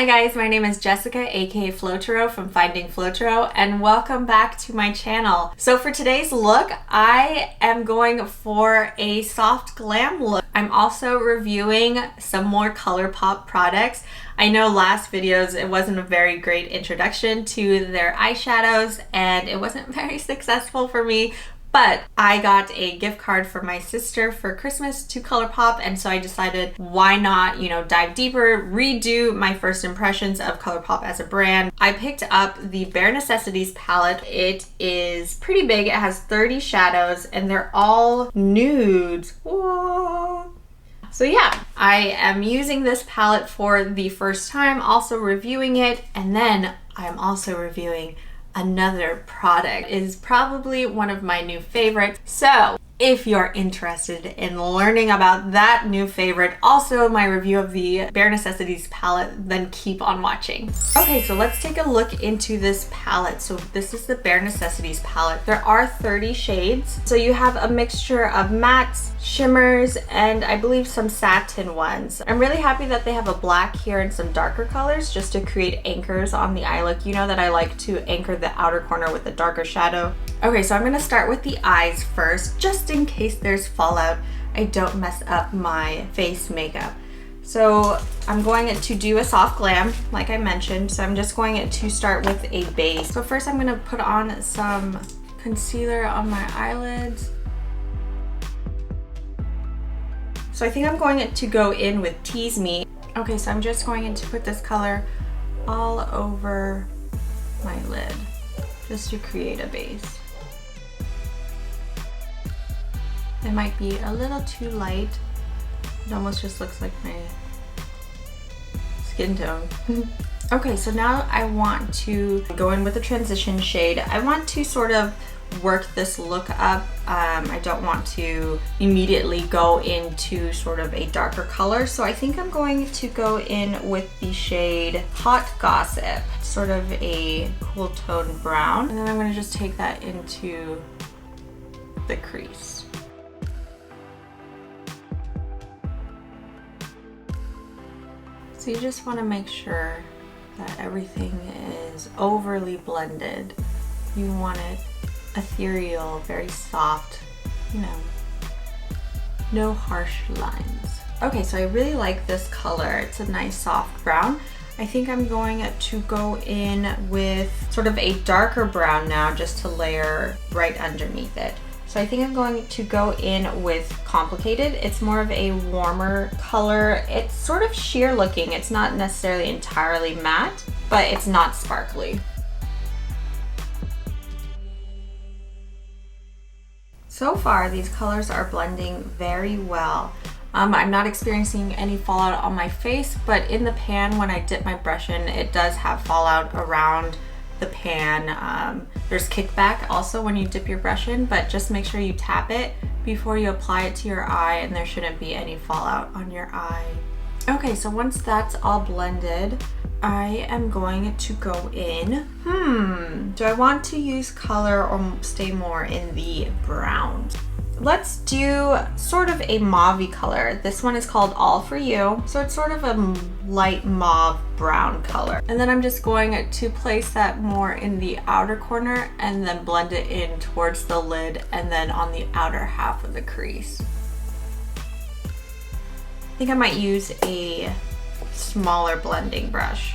Hi guys, my name is Jessica, aka Flotaro from Finding Flotaro, and welcome back to my channel. So for today's look, I am going for a soft glam look. I'm also reviewing some more Colourpop products. I know last videos it wasn't a very great introduction to their eyeshadows and it wasn't very successful for me. But I got a gift card from my sister for Christmas to Colourpop, and so I decided why not, dive deeper, redo my first impressions of Colourpop as a brand. I picked up the Bare Necessities palette. It is pretty big. It has 30 shadows and they're all nudes. Whoa. So yeah, I am using this palette for the first time, also reviewing it, and then I'm also reviewing another product. It is probably one of my new favorites. So if you're interested in learning about that new favorite, also my review of the Bare Necessities palette, then keep on watching. Okay, so let's take a look into this palette. So this is the Bare Necessities palette. There are 30 shades. So you have a mixture of mattes, shimmers, and I believe some satin ones. I'm really happy that they have a black here and some darker colors just to create anchors on the eye look. You know that I like to anchor the outer corner with a darker shadow. Okay, so I'm gonna start with the eyes first, just in case there's fallout, I don't mess up my face makeup. So I'm going to do a soft glam, like I mentioned, so I'm just going to start with a base. So first I'm gonna put on some concealer on my eyelids. So I think I'm going to go in with Tease Me. Okay, so I'm just going to put this color all over my lid, just to create a base. It might be a little too light. It almost just looks like my skin tone. Okay, so now I want to go in with a transition shade. I want to sort of work this look up. I don't want to immediately go into sort of a darker color. So I think I'm going to go in with the shade Hot Gossip, sort of a cool tone brown. And then I'm gonna just take that into the crease. So you just want to make sure that everything is overly blended. You want it ethereal, very soft, no harsh lines. Okay, so I really like this color. It's a nice soft brown. I think I'm going to go in with sort of a darker brown now just to layer right underneath it. So I think I'm going to go in with Complicated. It's more of a warmer color. It's sort of sheer looking. It's not necessarily entirely matte, but it's not sparkly. So far, these colors are blending very well. I'm not experiencing any fallout on my face, but in the pan, when I dip my brush in, it does have fallout around the pan. There's kickback also when you dip your brush in, but just make sure you tap it before you apply it to your eye and there shouldn't be any fallout on your eye. Okay, so once that's all blended, I am going to go in. Do I want to use color or stay more in the brown? Let's do sort of a mauve-y color. This one is called All For You. So it's sort of a light mauve brown color. And then I'm just going to place that more in the outer corner and then blend it in towards the lid and then on the outer half of the crease. I think I might use a smaller blending brush.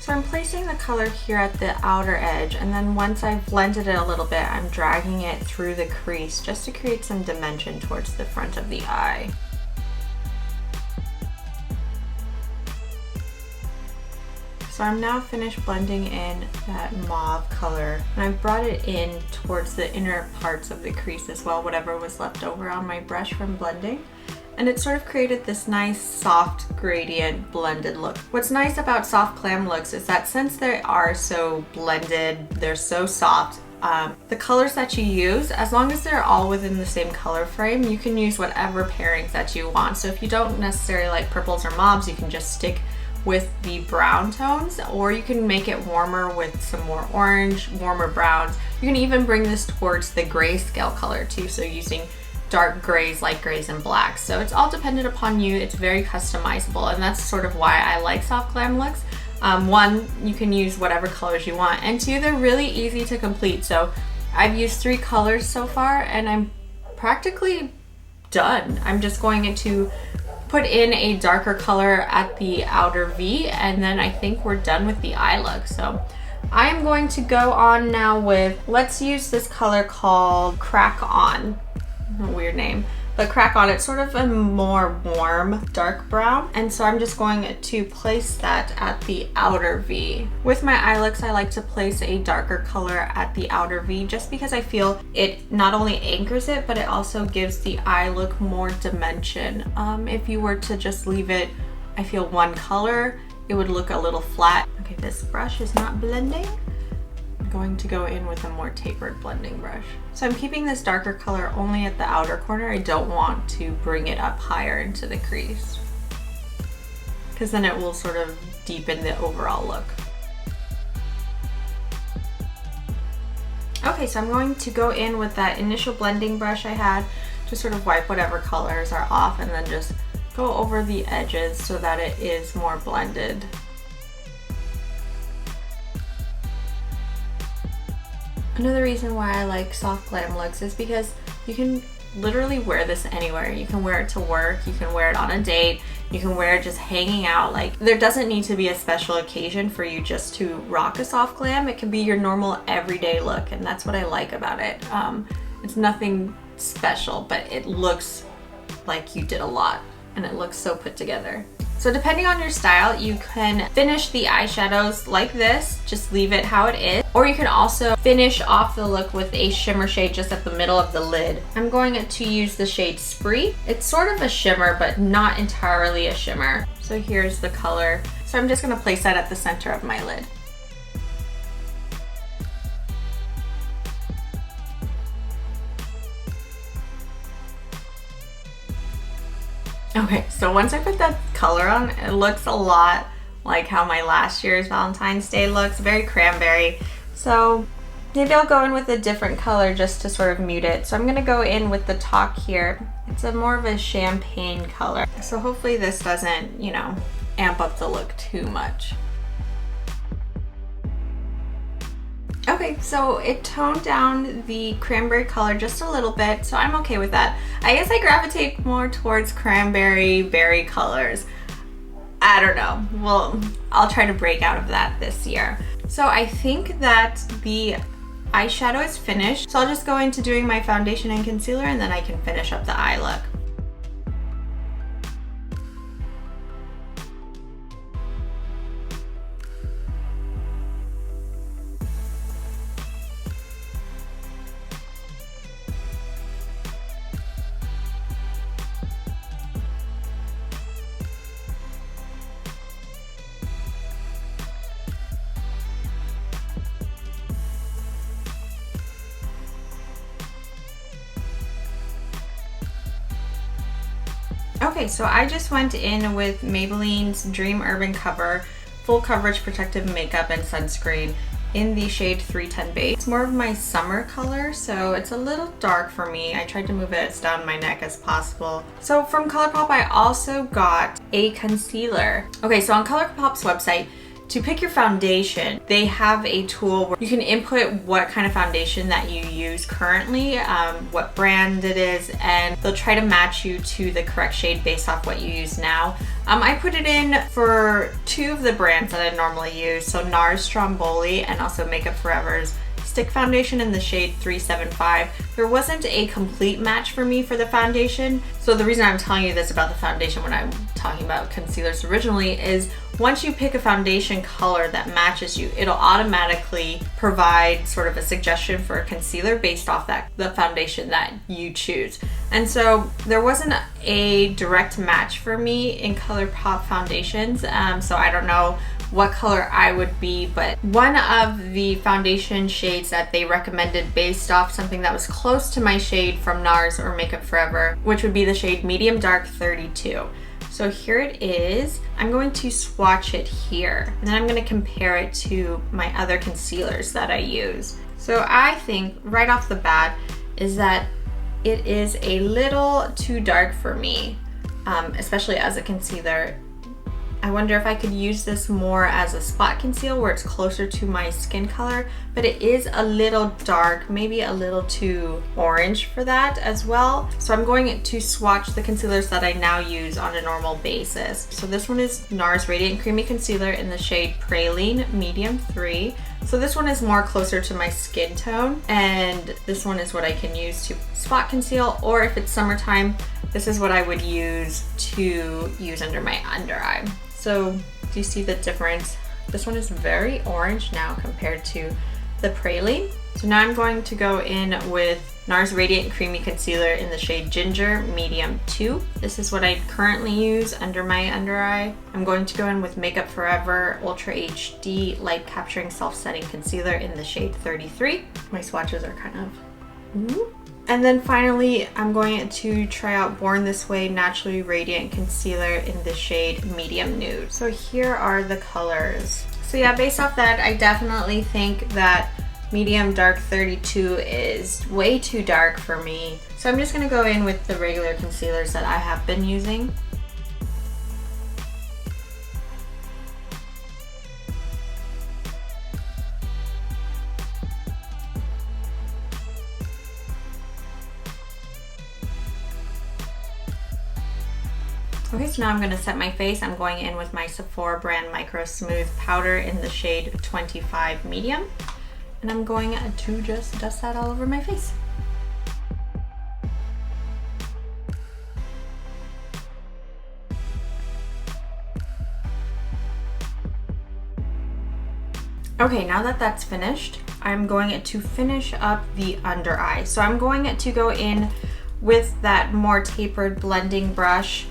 So I'm placing the color here at the outer edge, and then once I've blended it a little bit, I'm dragging it through the crease just to create some dimension towards the front of the eye. So I'm now finished blending in that mauve color, and I've brought it in towards the inner parts of the crease as well, whatever was left over on my brush from blending. And it sort of created this nice soft gradient blended look. What's nice about soft glam looks is that since they are so blended, they're so soft, the colors that you use, as long as they're all within the same color frame, you can use whatever pairings that you want. So if you don't necessarily like purples or mauves, you can just stick with the brown tones, or you can make it warmer with some more orange, warmer browns. You can even bring this towards the grayscale color too, so using dark grays, light grays, and blacks. So it's all dependent upon you. It's very customizable, and that's sort of why I like Soft Glam looks. One, you can use whatever colors you want, and two, they're really easy to complete. So I've used 3 colors so far, and I'm practically done. I'm just going to put in a darker color at the outer V, and then I think we're done with the eye look. So I'm going to go on now with, let's use this color called Crack On. A weird name, but Crack On. It's sort of a more warm dark brown, and so I'm just going to place that at the outer V. With my eye looks, I like to place a darker color at the outer V just because I feel it not only anchors it, but it also gives the eye look more dimension. If you were to just leave it, I feel one color, it would look a little flat. Okay, this brush is not blending. I'm going to go in with a more tapered blending brush. So I'm keeping this darker color only at the outer corner. I don't want to bring it up higher into the crease, because then it will sort of deepen the overall look. Okay, so I'm going to go in with that initial blending brush I had to sort of wipe whatever colors are off, and then just go over the edges so that it is more blended. Another reason why I like Soft Glam looks is because you can literally wear this anywhere. You can wear it to work, you can wear it on a date, you can wear it just hanging out. Like, there doesn't need to be a special occasion for you just to rock a Soft Glam. It can be your normal everyday look, and that's what I like about it. It's nothing special, but it looks like you did a lot, and it looks so put together. So depending on your style, you can finish the eyeshadows like this, just leave it how it is, or you can also finish off the look with a shimmer shade just at the middle of the lid. I'm going to use the shade Spree. It's sort of a shimmer, but not entirely a shimmer. So here's the color. So I'm just gonna place that at the center of my lid. Okay, so once I put that color on, it looks a lot like how my last year's Valentine's Day looks, very cranberry. So maybe I'll go in with a different color just to sort of mute it. So I'm gonna go in with the talk here. It's a more of a champagne color. So hopefully this doesn't, you know, amp up the look too much. Okay, so it toned down the cranberry color just a little bit, so I'm okay with that. I guess I gravitate more towards cranberry berry colors. I don't know. Well, I'll try to break out of that this year. So I think that the eyeshadow is finished, so I'll just go into doing my foundation and concealer, and then I can finish up the eye look. Okay, so I just went in with Maybelline's Dream Urban Cover Full Coverage Protective Makeup and Sunscreen in the shade 310 Base. It's more of my summer color, so it's a little dark for me. I tried to move it as down my neck as possible. So from Colourpop, I also got a concealer. Okay, so on Colourpop's website, to pick your foundation, they have a tool where you can input what kind of foundation that you use currently, what brand it is, and they'll try to match you to the correct shade based off what you use now. I put it in for 2 of the brands that I normally use, so NARS Stromboli and also Makeup Forever's Stick Foundation in the shade 375. There wasn't a complete match for me for the foundation, so the reason I'm telling you this about the foundation when I'm talking about concealers originally is once you pick a foundation color that matches you, it'll automatically provide sort of a suggestion for a concealer based off the foundation that you choose. And so there wasn't a direct match for me in Colourpop foundations, so I don't know what color I would be, but one of the foundation shades that they recommended based off something that was close to my shade from NARS or Makeup Forever, which would be the shade Medium Dark 32. So here it is. I'm going to swatch it here, and then I'm going to compare it to my other concealers that I use. So I think right off the bat is that it is a little too dark for me, especially as a concealer. I wonder if I could use this more as a spot conceal where it's closer to my skin color, but it is a little dark, maybe a little too orange for that as well. So I'm going to swatch the concealers that I now use on a normal basis. So this one is NARS Radiant Creamy Concealer in the shade Praline Medium 3. So this one is more closer to my skin tone, and this one is what I can use to spot conceal, or if it's summertime, this is what I would use to use under my under eye. So do you see the difference? This one is very orange now compared to the Praline. So now I'm going to go in with NARS Radiant Creamy Concealer in the shade Ginger Medium 2. This is what I currently use under my under eye. I'm going to go in with Makeup Forever Ultra HD Light Capturing Self-Setting Concealer in the shade 33. My swatches are kind of... Ooh. And then finally, I'm going to try out Born This Way Naturally Radiant Concealer in the shade Medium Nude. So here are the colors. So yeah, based off that, I definitely think that Medium Dark 32 is way too dark for me. So I'm just gonna go in with the regular concealers that I have been using. Okay, so now I'm going to set my face. I'm going in with my Sephora brand Micro Smooth Powder in the shade 25 Medium. And I'm going to just dust that all over my face. Okay, now that that's finished, I'm going to finish up the under eye. So I'm going to go in with that more tapered blending brush,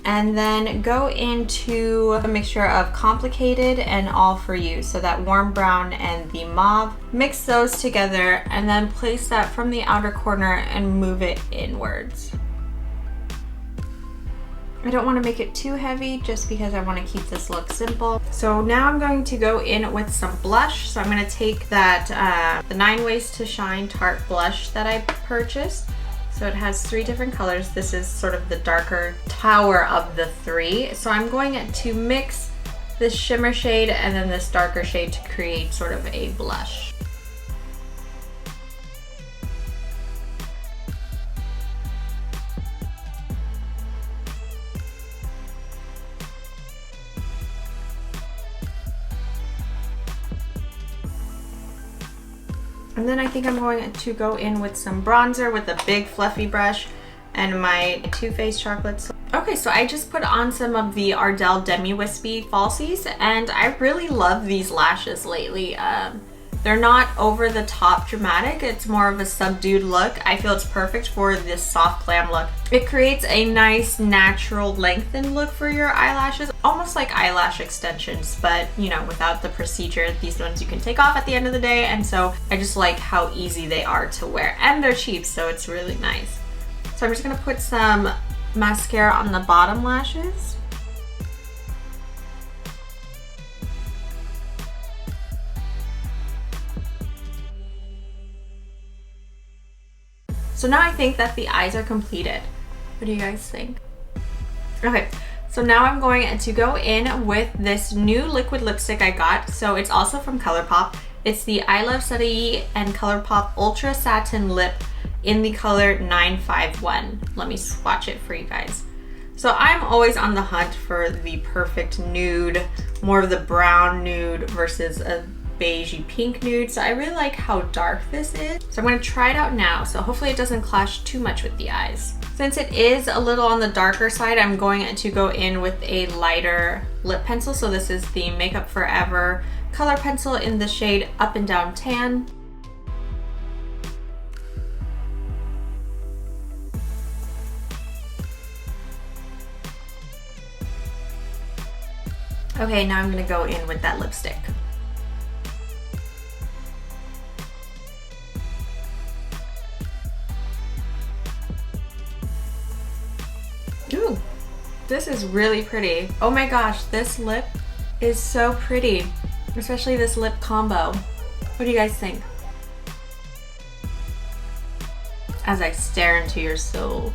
and then go into a mixture of Complicated and All For You. So that warm brown and the mauve. Mix those together and then place that from the outer corner and move it inwards. I don't want to make it too heavy just because I want to keep this look simple. So now I'm going to go in with some blush. So I'm going to take that the 9 Ways to Shine Tarte blush that I purchased. So it has 3 different colors. This is sort of the darker tower of the 3. So I'm going to mix this shimmer shade and then this darker shade to create sort of a blush. And then I think I'm going to go in with some bronzer with a big fluffy brush and my Too Faced Chocolates. Okay, so I just put on some of the Ardell Demi Wispy falsies, and I really love these lashes lately. They're not over the top dramatic, it's more of a subdued look. I feel it's perfect for this soft glam look. It creates a nice natural lengthened look for your eyelashes, almost like eyelash extensions, but you know, without the procedure. These ones you can take off at the end of the day, and so I just like how easy they are to wear, and they're cheap, so it's really nice. So I'm just gonna put some mascara on the bottom lashes. So now I think that the eyes are completed. What do you guys think? Okay, so now I'm going to go in with this new liquid lipstick I got. So it's also from Colourpop. It's the iluvsarahii and Colourpop Ultra Satin Lip in the color 951. Let me swatch it for you guys. So I'm always on the hunt for the perfect nude, more of the brown nude versus a beigey pink nude. So I really like how dark this is. So I'm going to try it out now. So hopefully it doesn't clash too much with the eyes. Since it is a little on the darker side, I'm going to go in with a lighter lip pencil. So this is the Makeup Forever color pencil in the shade Up and Down Tan. Okay, now I'm going to go in with that lipstick. Ooh, this is really pretty. Oh my gosh, this lip is so pretty, especially this lip combo. What do you guys think? as I stare into your soul.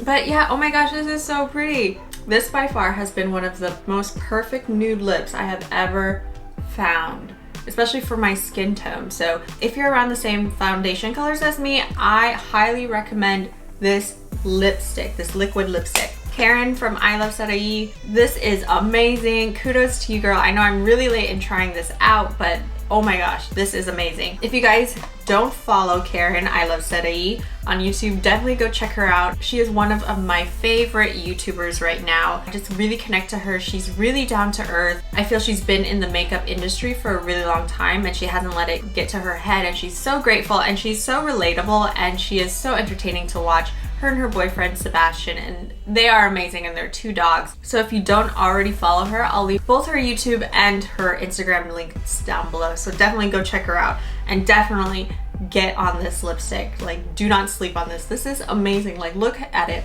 But yeah, oh my gosh, this is so pretty. This by far has been one of the most perfect nude lips I have ever found, especially for my skin tone. So if you're around the same foundation colors as me, I highly recommend this lipstick, this liquid lipstick. Karen from iluvsarahii, this is amazing. Kudos to you, girl. I know I'm really late in trying this out, but oh my gosh, this is amazing. If you guys don't follow Karen iluvsarahii on YouTube, definitely go check her out. She is one of my favorite YouTubers right now. I just really connect to her. She's really down to earth. I feel she's been in the makeup industry for a really long time and she hasn't let it get to her head, and she's so grateful and she's so relatable and she is so entertaining to watch. Her and her boyfriend Sebastian, and they are amazing, and they're 2 dogs. So if you don't already follow her, I'll leave both her YouTube and her Instagram links down below. So definitely go check her out and definitely get on this lipstick. Like, do not sleep on this. This is amazing. Like, look at it.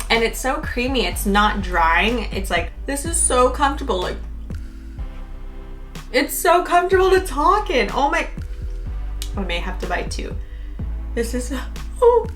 And it's so creamy. It's not drying. It's like, this is so comfortable. Like, it's so comfortable to talk in. Oh my, I may have to buy 2. This is, oh.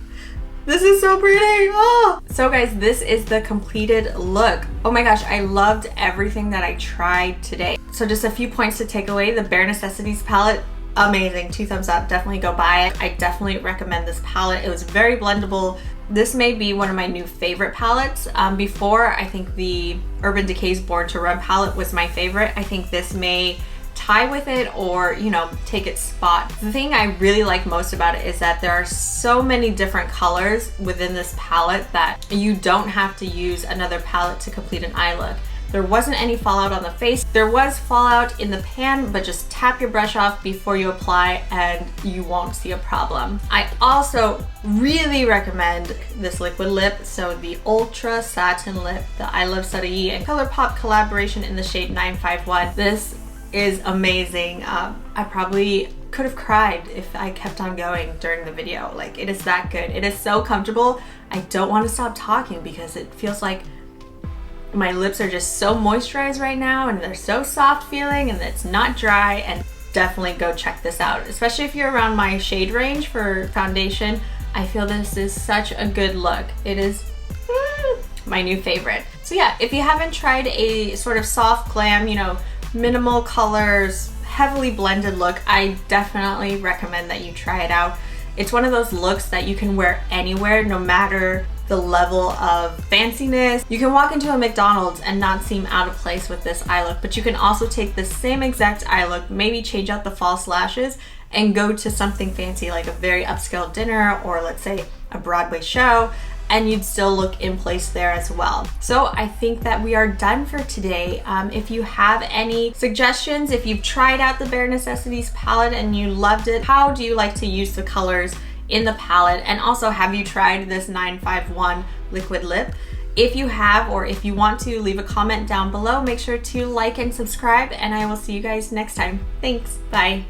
This is so pretty. Oh. So guys, this is the completed look. Oh my gosh, I loved everything that I tried today. So just a few points to take away. The Bare Necessities palette, amazing. 2 thumbs up. Definitely go buy it. I definitely recommend this palette. It was very blendable. This may be one of my new favorite palettes. Before, I think the Urban Decay's Born to Run palette was my favorite. I think this may tie with it or, you know, take its spot. The thing I really like most about it is that there are so many different colors within this palette that you don't have to use another palette to complete an eye look. There wasn't any fallout on the face. There was fallout in the pan, but just tap your brush off before you apply and you won't see a problem. I also really recommend this liquid lip. So the Ultra Satin Lip, the iluvsarahii and Colourpop collaboration in the shade 951. This is amazing. I probably could have cried if I kept on going during the video. Like, it is that good. It is so comfortable. I don't want to stop talking because it feels like my lips are just so moisturized right now and they're so soft feeling and it's not dry. And definitely go check this out, especially if you're around my shade range for foundation. I feel this is such a good look. It is my new favorite. So yeah, if you haven't tried a sort of soft glam, you know, minimal colors, heavily blended look, I definitely recommend that you try it out. It's one of those looks that you can wear anywhere, no matter the level of fanciness. You can walk into a McDonald's and not seem out of place with this eye look, but you can also take the same exact eye look, maybe change out the false lashes, and go to something fancy like a very upscale dinner or let's say a Broadway show, and you'd still look in place there as well. So I think that we are done for today. If you have any suggestions, if you've tried out the Bare Necessities palette and you loved it, how do you like to use the colors in the palette? And also, have you tried this 951 liquid lip? If you have, or if you want to, leave a comment down below. Make sure to like and subscribe, and I will see you guys next time. Thanks, bye.